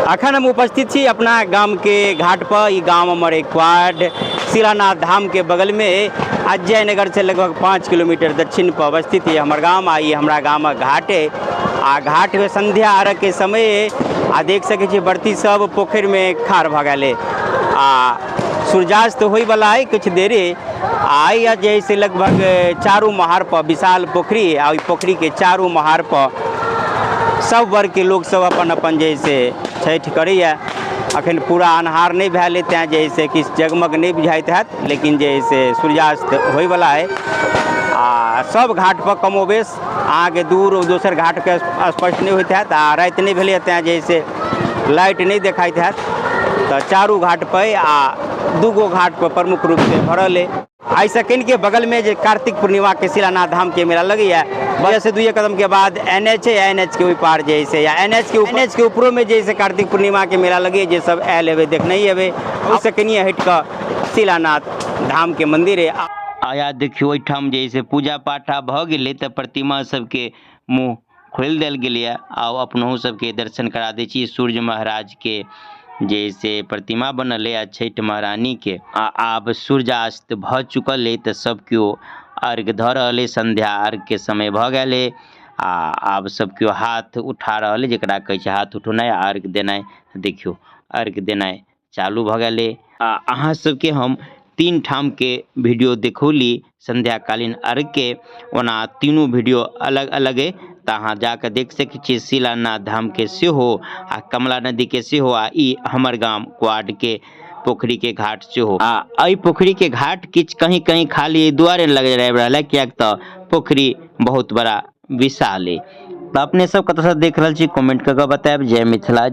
अखन हम उपस्थित छी अपना गाम के घाट पर। ई गांव हमर एक वार्ड शिलानाथ धाम के बगल में अजय नगर से लगभग 5 किलोमीटर दक्षिण पर अवस्थित है हमर गाम। आ हमरा गाम घाट है आ घाट में संध्या अर्घ के समय आ देख सके छी बर्ती सब पोखर में खाड़ भ गए आ सूर्यास्त होय वाला है कुछ देरे। आई जैसे लगभग चारू महार पर विशाल पोखरी आ पोखरी के चारू महार पर सब वर्ग के लोग सब अपन अपन जैसे छठ करैया। अखन पूरा अन्हार नहीं भैल तैं जैसे कि जगमग नहीं बुझाइत हैत, लेकिन जैसे सूर्यास्त होय वाला है आ सब घाट पर कमोबेश अहाँके दूर दोसर घाट के स्पष्ट नहीं होइत हैत आ राति नहीं भेलै तैं जैसे लाइट नहीं देखाइत हैत। तो चारू घाट पर आ दूगो घाट पर प्रमुख रूप से भरल है। आई सेकेंड के बगल में जो कार्तिक पूर्णिमा के शिलानाथ धाम के मेला लगे वजह से 2 कदम के बाद NH है, NH के ऊपर पार जैसे या NH के ऊपरों में जैसे कार्तिक पूर्णिमा के मेला लगे जे सब आयल है देखने ही है। उस सेकेंड हट कर शिलानाथ धाम के मंदिर है। आया देखियो ओहिठाम जैसे पूजा पाठ भ गेलै तऽ प्रतिमा सबके मुँह खोल देल गेलै आ अपनहु सबके दर्शन करा दै छी। सूर्य महाराज के जैसे प्रतिमा बनल है छठ महारानी के आब सूर्यास्त भ चुकल है तो सब क्यों अर्घ ध रहल है। संध्या अर्घ के समय भ गेल है आ आब सब क्यों हाथ उठा रहल है, जकरा कहै छै हाथ उठौनाइ अर्घ देनाइ। देखियो अर्घ देनाइ चालू भ गेल है। अहाँ सबके हम 3 ठाम के वीडियो देखौली संध्याकालीन अर्घ के, ओना तीनों वीडियो अलग अलग है तो अहाँ जाकर देख सकै छी। शिलानाथ धाम के सेहो आ कमला नदी के सेहो आ ई हमर गाम क्वाड के पोखरी के घाट सेहो। आ एहि पोखरी के घाट किछ कहीं कहीं खाली दुआरे लग रहा है कियाक तो पोखरी बहुत बड़ा विशाल है। तो अपने सब कतऽ से देख रहल छी कमेंट करके बताएब। जय मिथिला।